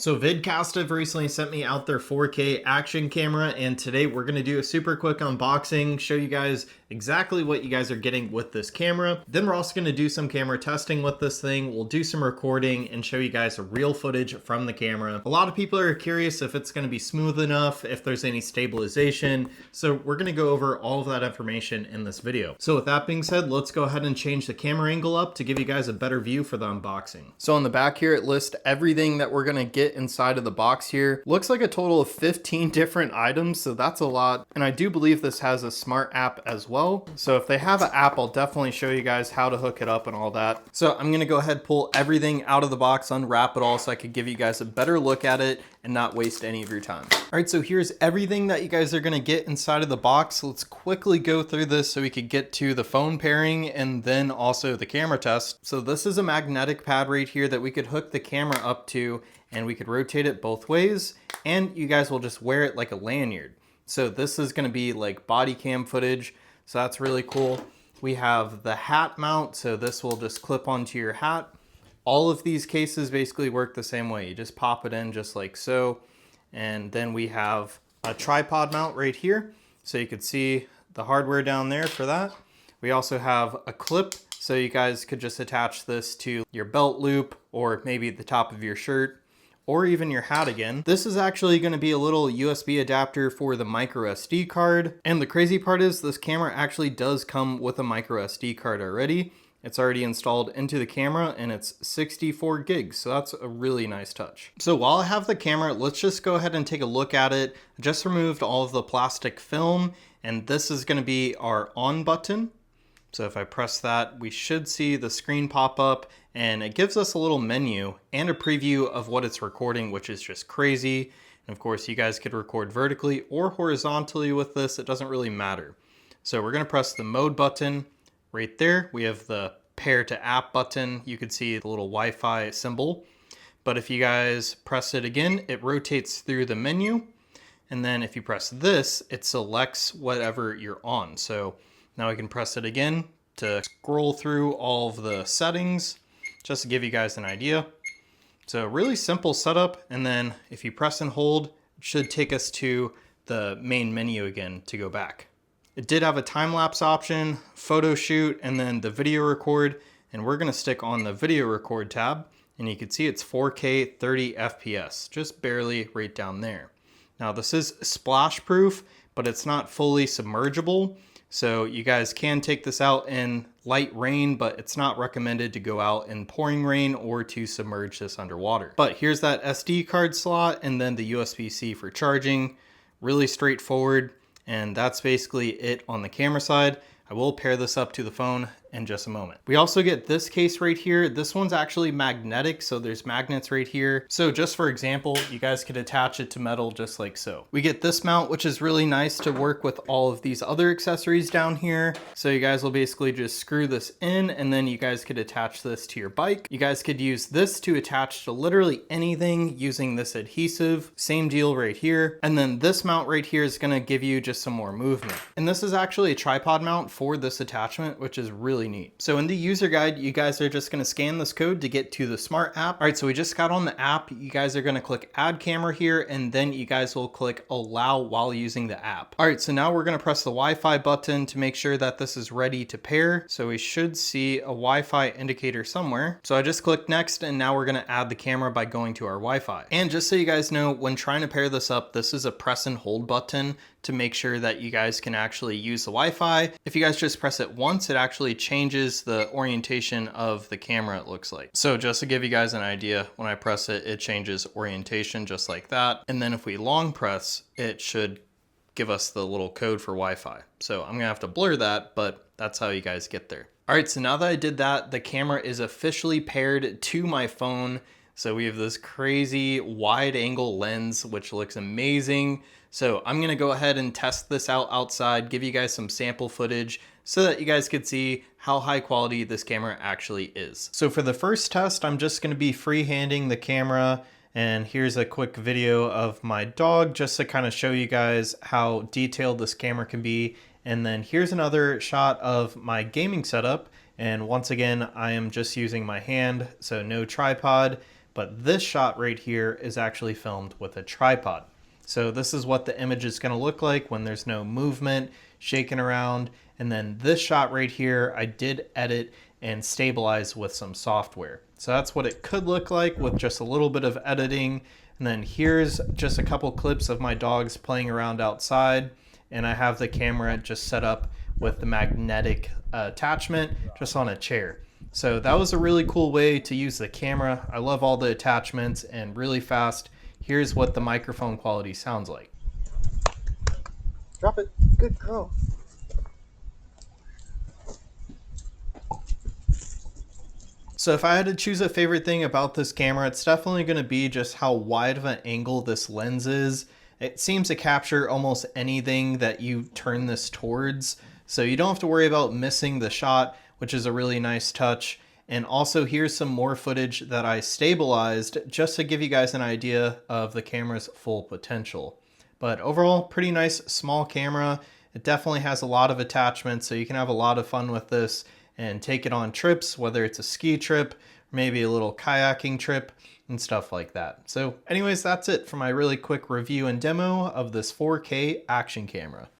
So VidCastive recently sent me out their 4K action camera, and today we're going to do a super quick unboxing, show you guys exactly what you guys are getting with this camera. Then we're also going to do some camera testing with this thing. We'll do some recording and show you guys real footage from the camera. A lot of people are curious if it's going to be smooth enough, if there's any stabilization. So we're going to go over all of that information in this video. So with that being said, let's go ahead and change the camera angle up to give you guys a better view for the unboxing. So on the back here, it lists everything that we're going to get inside of the box here. Looks like a total of 15 different items, so that's a lot. And I do believe this has a smart app as well. So if they have an app, I'll definitely show you guys how to hook it up and all that. So I'm gonna go ahead, pull everything out of the box, unwrap it all so I could give you guys a better look at it and not waste any of your time. All right, so here's everything that you guys are gonna get inside of the box. Let's quickly go through this so we could get to the phone pairing and then also the camera test. So this is a magnetic pad right here that we could hook the camera up to, and we could rotate it both ways, and you guys will just wear it like a lanyard. So this is gonna be like body cam footage, so that's really cool. We have the hat mount, so this will just clip onto your hat. All of these cases basically work the same way. You just pop it in just like so. And then we have a tripod mount right here, so you could see the hardware down there for that. We also have a clip, so you guys could just attach this to your belt loop or maybe the top of your shirt, or even your hat again. This is actually gonna be a little USB adapter for the micro SD card. And the crazy part is this camera actually does come with a micro SD card already. It's already installed into the camera and it's 64 gigs, so that's a really nice touch. So while I have the camera, let's just go ahead and take a look at it. I just removed all of the plastic film, and this is gonna be our on button. So if I press that, we should see the screen pop up, and it gives us a little menu and a preview of what it's recording, which is just crazy. And of course, you guys could record vertically or horizontally with this. It doesn't really matter. So we're gonna press the mode button right there. We have the pair to app button. You could see the little Wi-Fi symbol. But if you guys press it again, it rotates through the menu. And then if you press this, it selects whatever you're on. So now I can press it again to scroll through all of the settings, just to give you guys an idea. So really simple setup. And then if you press and hold, it should take us to the main menu again to go back. It did have a time-lapse option, photo shoot, and then the video record. And we're gonna stick on the video record tab. And you can see it's 4K 30 FPS, just barely right down there. Now this is splash proof, but it's not fully submergible. So you guys can take this out in light rain, but it's not recommended to go out in pouring rain or to submerge this underwater. But here's that SD card slot and then the USB-C for charging. Really straightforward. And that's basically it on the camera side. I will pair this up to the phone in just a moment. We also get this case right here. This one's actually magnetic, so there's magnets right here. So just for example, you guys could attach it to metal just like so. We get this mount, which is really nice to work with all of these other accessories down here. So you guys will basically just screw this in, and then you guys could attach this to your bike. You guys could use this to attach to literally anything using this adhesive. Same deal right here. And then this mount right here is gonna give you just some more movement. And this is actually a tripod mount for this attachment, which is really neat. So in the user guide, you guys are just gonna scan this code to get to the smart app. All right, so we just got on the app. You guys are gonna click add camera here, and then you guys will click allow while using the app. All right, so now we're gonna press the Wi-Fi button to make sure that this is ready to pair. So we should see a Wi-Fi indicator somewhere. So I just clicked next, and now we're gonna add the camera by going to our Wi-Fi. And just so you guys know, when trying to pair this up, this is a press and hold button to make sure that you guys can actually use the Wi-Fi. If you guys just press it once, it actually changes the orientation of the camera, it looks like. So just to give you guys an idea, when I press it, it changes orientation just like that. And then if we long press, it should give us the little code for Wi-Fi. So I'm gonna have to blur that, but that's how you guys get there. All right, so now that I did that, the camera is officially paired to my phone. So we have this crazy wide angle lens, which looks amazing. So I'm gonna go ahead and test this out outside, give you guys some sample footage so that you guys could see how high quality this camera actually is. So for the first test, I'm just gonna be freehanding the camera, and here's a quick video of my dog just to kind of show you guys how detailed this camera can be. And then here's another shot of my gaming setup. And once again, I am just using my hand, so no tripod. but this shot right here is actually filmed with a tripod. So this is what the image is going to look like when there's no movement shaking around. And then this shot right here, I did edit and stabilize with some software. So that's what it could look like with just a little bit of editing. And then here's just a couple clips of my dogs playing around outside. And I have the camera just set up with the magnetic attachment just on a chair. So that was a really cool way to use the camera. I love all the attachments and really fast. Here's what the microphone quality sounds like. Drop it. Good girl. So if I had to choose a favorite thing about this camera, it's definitely going to be just how wide of an angle this lens is. It seems to capture almost anything that you turn this towards. So you don't have to worry about missing the shot, which is a really nice touch. And also here's some more footage that I stabilized just to give you guys an idea of the camera's full potential. But overall, pretty nice small camera. It definitely has a lot of attachments, so you can have a lot of fun with this and take it on trips, whether it's a ski trip, maybe a little kayaking trip and stuff like that. So anyways, that's it for my really quick review and demo of this 4K action camera.